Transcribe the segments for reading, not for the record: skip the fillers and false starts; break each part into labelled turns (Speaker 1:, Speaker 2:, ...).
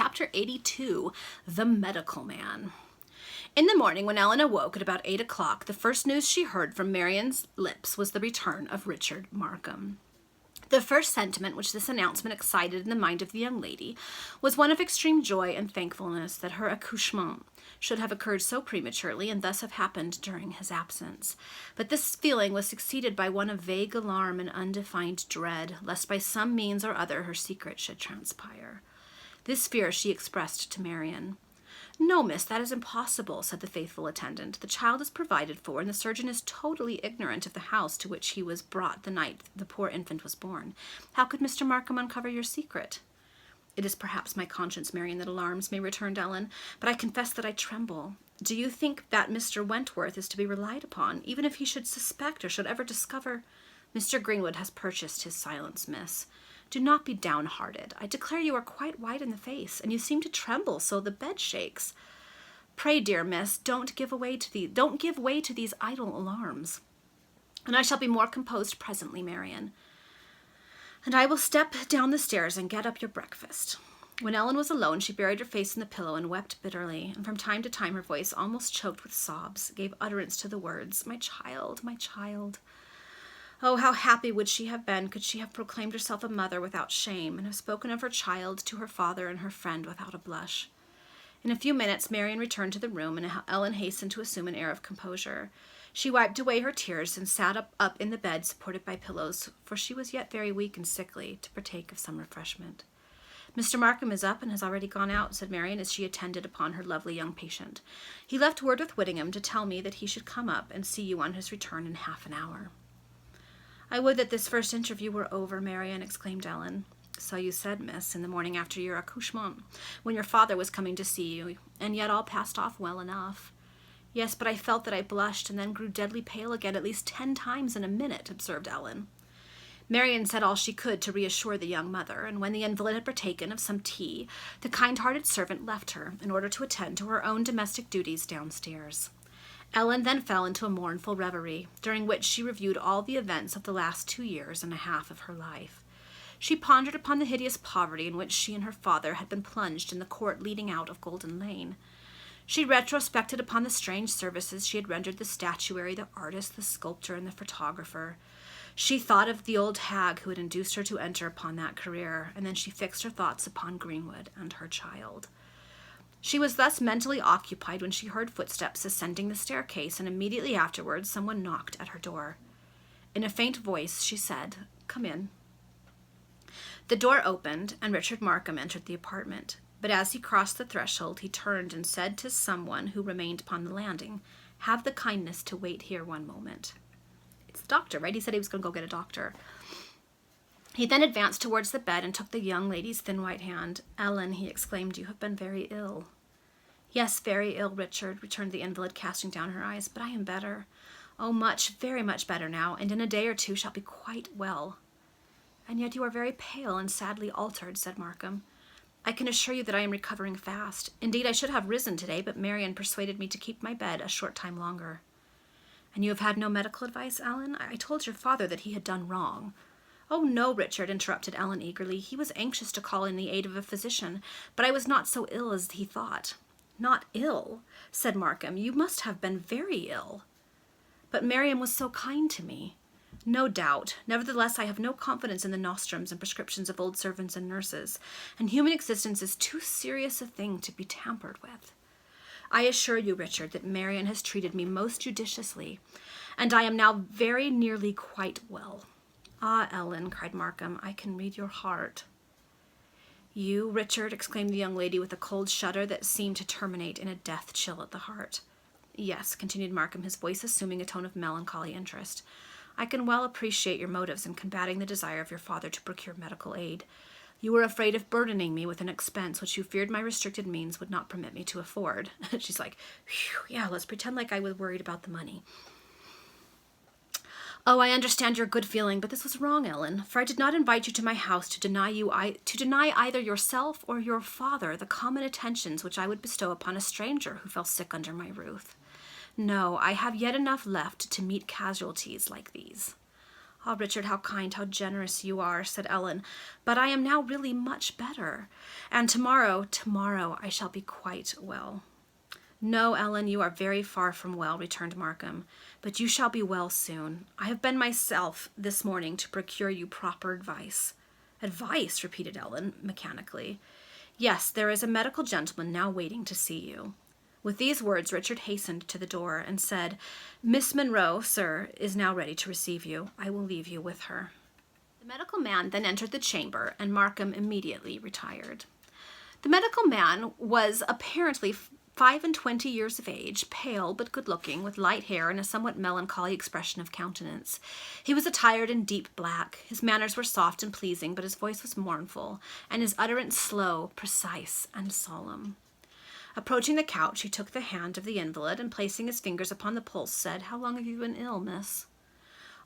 Speaker 1: Chapter 82, The Medical Man. In the morning, when Ellen awoke at about 8 o'clock, the first news she heard from Marian's lips was the return of Richard Markham. The first sentiment which this announcement excited in the mind of the young lady was one of extreme joy and thankfulness that her accouchement should have occurred so prematurely and thus have happened during his absence. But this feeling was succeeded by one of vague alarm and undefined dread, lest by some means or other her secret should transpire. This fear she expressed to Marian. "No, miss, that is impossible," said the faithful attendant. "The child is provided for, and the surgeon is totally ignorant of the house to which he was brought the night the poor infant was born. How could Mr. Markham uncover your secret?" "It is perhaps my conscience, Marian, that alarms me," returned Ellen, "but I confess that I tremble. Do you think that Mr. Wentworth is to be relied upon, even if he should suspect or should ever discover—" "Mr. Greenwood has purchased his silence, miss. Do not be downhearted. I declare you are quite white in the face, and you seem to tremble so the bed shakes. Pray, dear miss, don't give way to these idle alarms. And I shall be more composed presently, Marian. And I will step down the stairs and get up your breakfast." When Ellen was alone, she buried her face in the pillow and wept bitterly, and from time to time her voice, almost choked with sobs, gave utterance to the words, "My child, my child." Oh, how happy would she have been could she have proclaimed herself a mother without shame, and have spoken of her child to her father and her friend without a blush. In a few minutes Marian returned to the room, and Ellen hastened to assume an air of composure. She wiped away her tears and sat up in the bed, supported by pillows, for she was yet very weak and sickly, to partake of some refreshment. "Mr. Markham is up and has already gone out," said Marian, as she attended upon her lovely young patient. "He left word with Whittingham to tell me that he should come up and see you on his return in half an hour." "I would that this first interview were over, Marian," exclaimed Ellen. "So you said, miss, in the morning after your accouchement, when your father was coming to see you, and yet all passed off well enough." "Yes, but I felt that I blushed and then grew deadly pale again at least 10 times in a minute," observed Ellen. Marian said all she could to reassure the young mother, and when the invalid had partaken of some tea, the kind-hearted servant left her in order to attend to her own domestic duties downstairs. Ellen then fell into a mournful reverie, during which she reviewed all the events of the last 2 years and a half of her life. She pondered upon the hideous poverty in which she and her father had been plunged in the court leading out of Golden Lane. She retrospected upon the strange services she had rendered the statuary, the artist, the sculptor, and the photographer. She thought of the old hag who had induced her to enter upon that career, and then she fixed her thoughts upon Greenwood and her child. She was thus mentally occupied when she heard footsteps ascending the staircase, and immediately afterwards someone knocked at her door. In a faint voice she said, "Come in." The door opened, and Richard Markham entered the apartment. But as he crossed the threshold, he turned and said to someone who remained upon the landing, "Have the kindness to wait here one moment." "It's the doctor, right? He said he was going to go get a doctor." He then advanced towards the bed and took the young lady's thin white hand. "Ellen," he exclaimed, "you have been very ill." "Yes, very ill, Richard," returned the invalid, casting down her eyes, "but I am better. Oh, much, very much better now, and in a day or two shall be quite well." "And yet you are very pale and sadly altered," said Markham. "I can assure you that I am recovering fast. Indeed, I should have risen today, but Marian persuaded me to keep my bed a short time longer." "And you have had no medical advice, Ellen? I told your father that he had done wrong." "Oh, no, Richard," interrupted Ellen eagerly. "He was anxious to call in the aid of a physician, but I was not so ill as he thought." "Not ill?" said Markham. "You must have been very ill." "But Marian was so kind to me." "No doubt. Nevertheless, I have no confidence in the nostrums and prescriptions of old servants and nurses, and human existence is too serious a thing to be tampered with. I assure you, Richard, that Marian has treated me most judiciously, and I am now very nearly quite well." "Ah, Ellen," cried Markham, "I can read your heart." "You, Richard?" exclaimed the young lady with a cold shudder that seemed to terminate in a death chill at the heart. "Yes," continued Markham, his voice assuming a tone of melancholy interest. "I can well appreciate your motives in combating the desire of your father to procure medical aid. You were afraid of burdening me with an expense which you feared my restricted means would not permit me to afford." She's like, yeah, let's pretend like I was worried about the money. "Oh, I understand your good feeling, but this was wrong, Ellen, for I did not invite you to my house to deny either yourself or your father the common attentions which I would bestow upon a stranger who fell sick under my roof. No, I have yet enough left to meet casualties like these." "Ah, Richard, how kind, how generous you are," said Ellen. "But I am now really much better. And tomorrow I shall be quite well." "No, Ellen, you are very far from well," returned Markham. "But you shall be well soon. I have been myself this morning to procure you proper advice." "Advice?" repeated Ellen mechanically. "Yes, there is a medical gentleman now waiting to see you." With these words, Richard hastened to the door and said, "Miss Monroe, sir, is now ready to receive you. I will leave you with her." The medical man then entered the chamber, and Markham immediately retired. The medical man was apparently 25 years of age, pale but good-looking, with light hair and a somewhat melancholy expression of countenance. He was attired in deep black. His manners were soft and pleasing, but his voice was mournful, and his utterance slow, precise, and solemn. Approaching the couch, he took the hand of the invalid, and placing his fingers upon the pulse, said, "How long have you been ill, miss?"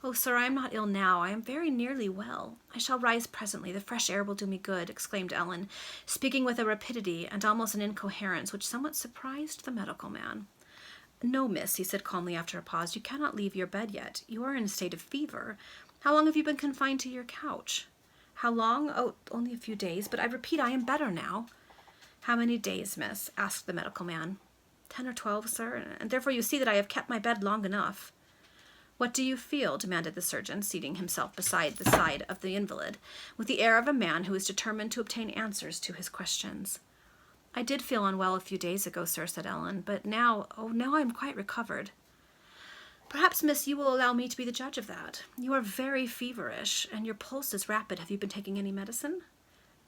Speaker 1: "Oh, sir, I am not ill now. I am very nearly well. I shall rise presently. The fresh air will do me good," exclaimed Ellen, speaking with a rapidity and almost an incoherence which somewhat surprised the medical man. "No, miss," he said calmly after a pause, "you cannot leave your bed yet. You are in a state of fever. How long have you been confined to your couch?" "How long? Oh, only a few days, but I repeat I am better now." "How many days, miss?" asked the medical man. 10 or 12, sir, and therefore you see that I have kept my bed long enough." "What do you feel?" demanded the surgeon, seating himself beside the side of the invalid, with the air of a man who is determined to obtain answers to his questions. "I did feel unwell a few days ago, sir," said Ellen, "but now I am quite recovered." "Perhaps, miss, you will allow me to be the judge of that. You are very feverish, and your pulse is rapid. Have you been taking any medicine?"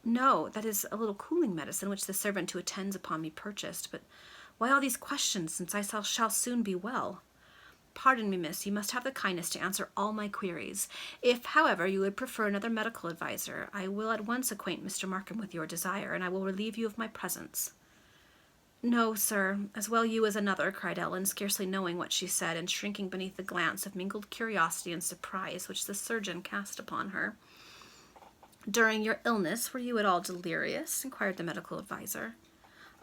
Speaker 1: "No, that is a little cooling medicine which the servant who attends upon me purchased. But why all these questions, since I shall soon be well?" "Pardon me, miss, you must have the kindness to answer all my queries. If, however, you would prefer another medical adviser, I will at once acquaint Mr. Markham with your desire, and I will relieve you of my presence." "No, sir, as well you as another," cried Ellen, scarcely knowing what she said, and shrinking beneath the glance of mingled curiosity and surprise which the surgeon cast upon her. "During your illness, were you at all delirious?" inquired the medical adviser.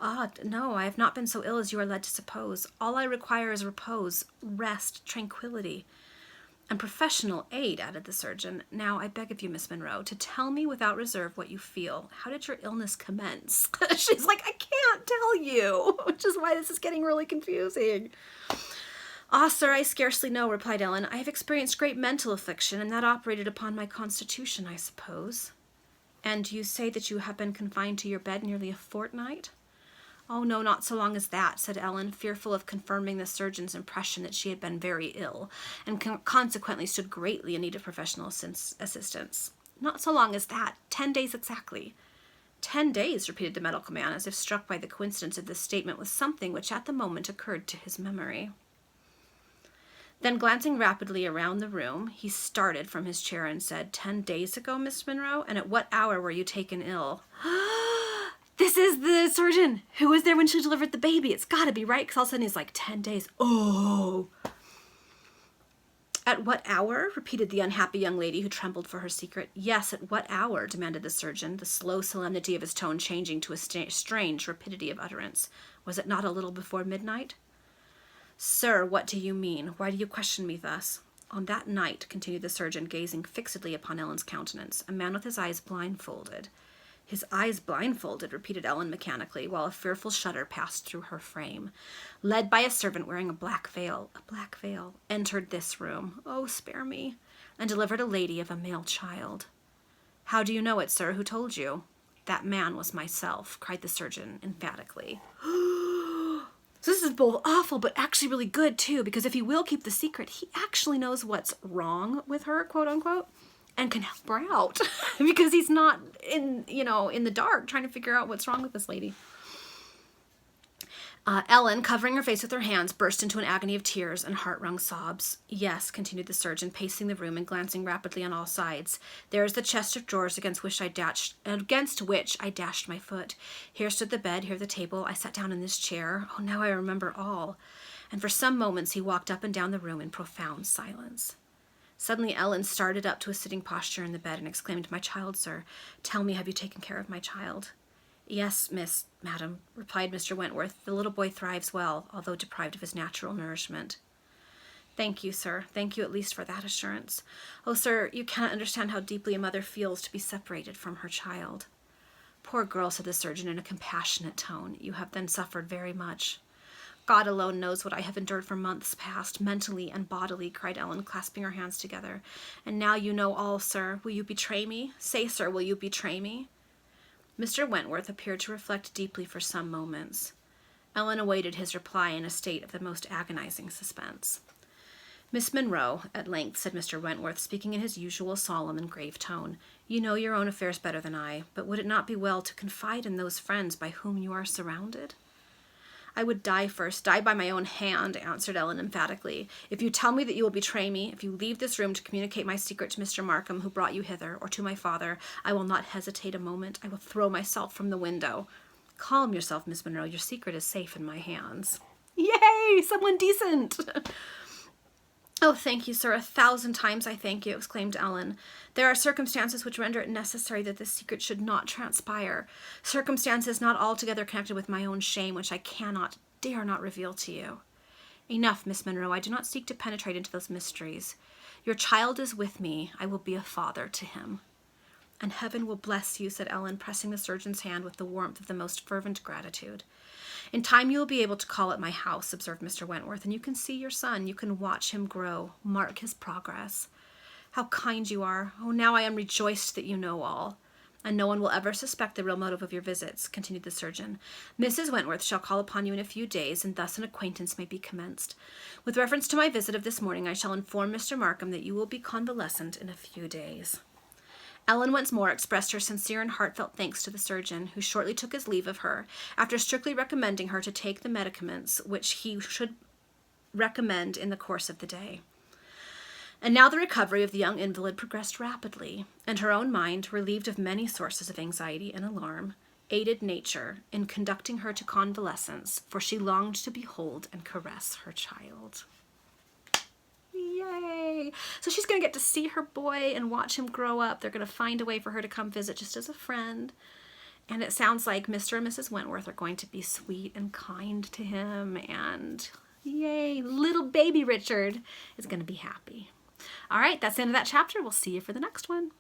Speaker 1: "Ah, no, I have not been so ill as you are led to suppose. All I require is repose, rest, tranquillity, and professional aid," added the surgeon. "Now, I beg of you, Miss Monroe, to tell me without reserve what you feel. How did your illness commence?" She's like, "I can't tell you," which is why this is getting really confusing. "Ah, sir, I scarcely know," replied Ellen. "I have experienced great mental affliction, and that operated upon my constitution, I suppose." "And you say that you have been confined to your bed nearly a fortnight?" "Oh, no, not so long as that," said Ellen, fearful of confirming the surgeon's impression that she had been very ill, and consequently stood greatly in need of professional assistance. "Not so long as that. 10 days exactly." "10 days," repeated the medical man, as if struck by the coincidence of this statement with something which at the moment occurred to his memory. Then, glancing rapidly around the room, he started from his chair and said, "10 days ago, Miss Monroe? And at what hour were you taken ill?" "This is the surgeon who was there when she delivered the baby. It's got to be right," because all of a sudden he's like, 10 days. "Oh." "At what hour?" repeated the unhappy young lady, who trembled for her secret. "Yes, at what hour?" demanded the surgeon, the slow solemnity of his tone changing to a strange rapidity of utterance. "Was it not a little before midnight?" "Sir, what do you mean? Why do you question me thus?" "On that night," continued the surgeon, gazing fixedly upon Ellen's countenance, "a man with his eyes blindfolded—" "His eyes blindfolded," repeated Ellen mechanically, while a fearful shudder passed through her frame, "led by a servant wearing a black veil, entered this room, oh, spare me, and delivered a lady of a male child." "How do you know it, sir? Who told you?" "That man was myself," cried the surgeon emphatically. So this is both awful, but actually really good, too, because if he will keep the secret, he actually knows what's wrong with her, quote unquote, and can help her out because he's not in the dark trying to figure out what's wrong with this lady. Ellen, covering her face with her hands, burst into an agony of tears and heart-wrung sobs. "Yes," continued the surgeon, pacing the room and glancing rapidly on all sides. "There is the chest of drawers against which I dashed my foot. Here stood the bed, here the table. I sat down in this chair. Oh, now I remember all." And for some moments he walked up and down the room in profound silence. Suddenly Ellen started up to a sitting posture in the bed and exclaimed, "My child, sir. Tell me, have you taken care of my child?" "Yes, madam," replied Mr. Wentworth. "The little boy thrives well, although deprived of his natural nourishment." Thank you, sir. Thank you at least for that assurance. Oh, sir, you cannot understand how deeply a mother feels to be separated from her child. Poor girl, said the surgeon in a compassionate tone. You have then suffered very much. God alone knows what I have endured for months past, mentally and bodily, cried Ellen, clasping her hands together. And now you know all, sir. Will you betray me? Say, sir, will you betray me? Mr. Wentworth appeared to reflect deeply for some moments. Ellen awaited his reply in a state of the most agonizing suspense. Miss Monroe, at length, said Mr. Wentworth, speaking in his usual solemn and grave tone, you know your own affairs better than I, but would it not be well to confide in those friends by whom you are surrounded? I would die first, die by my own hand, answered Ellen emphatically. If you tell me that you will betray me, if you leave this room to communicate my secret to Mr. Markham, who brought you hither, or to my father, I will not hesitate a moment. I will throw myself from the window. Calm yourself, Miss Monroe. Your secret is safe in my hands. Yay! Someone decent! Oh, thank you, sir. 1,000 times I thank you, exclaimed Ellen. There are circumstances which render it necessary that this secret should not transpire. Circumstances not altogether connected with my own shame, which I dare not reveal to you. Enough, Miss Monroe. I do not seek to penetrate into those mysteries. Your child is with me. I will be a father to him. And heaven will bless you, said Ellen, pressing the surgeon's hand with the warmth of the most fervent gratitude. In time you will be able to call at my house, observed Mr. Wentworth, and you can see your son. You can watch him grow, mark his progress. How kind you are. Oh, now I am rejoiced that you know all. And no one will ever suspect the real motive of your visits, continued the surgeon. Mrs. Wentworth shall call upon you in a few days, and thus an acquaintance may be commenced. With reference to my visit of this morning, I shall inform Mr. Markham that you will be convalescent in a few days. Ellen once more expressed her sincere and heartfelt thanks to the surgeon, who shortly took his leave of her, after strictly recommending her to take the medicaments which he should recommend in the course of the day. And now the recovery of the young invalid progressed rapidly, and her own mind, relieved of many sources of anxiety and alarm, aided nature in conducting her to convalescence, for she longed to behold and caress her child. Yay! So she's going to get to see her boy and watch him grow up. They're going to find a way for her to come visit just as a friend. And it sounds like Mr. and Mrs. Wentworth are going to be sweet and kind to him. And yay, little baby Richard is going to be happy. All right, that's the end of that chapter. We'll see you for the next one.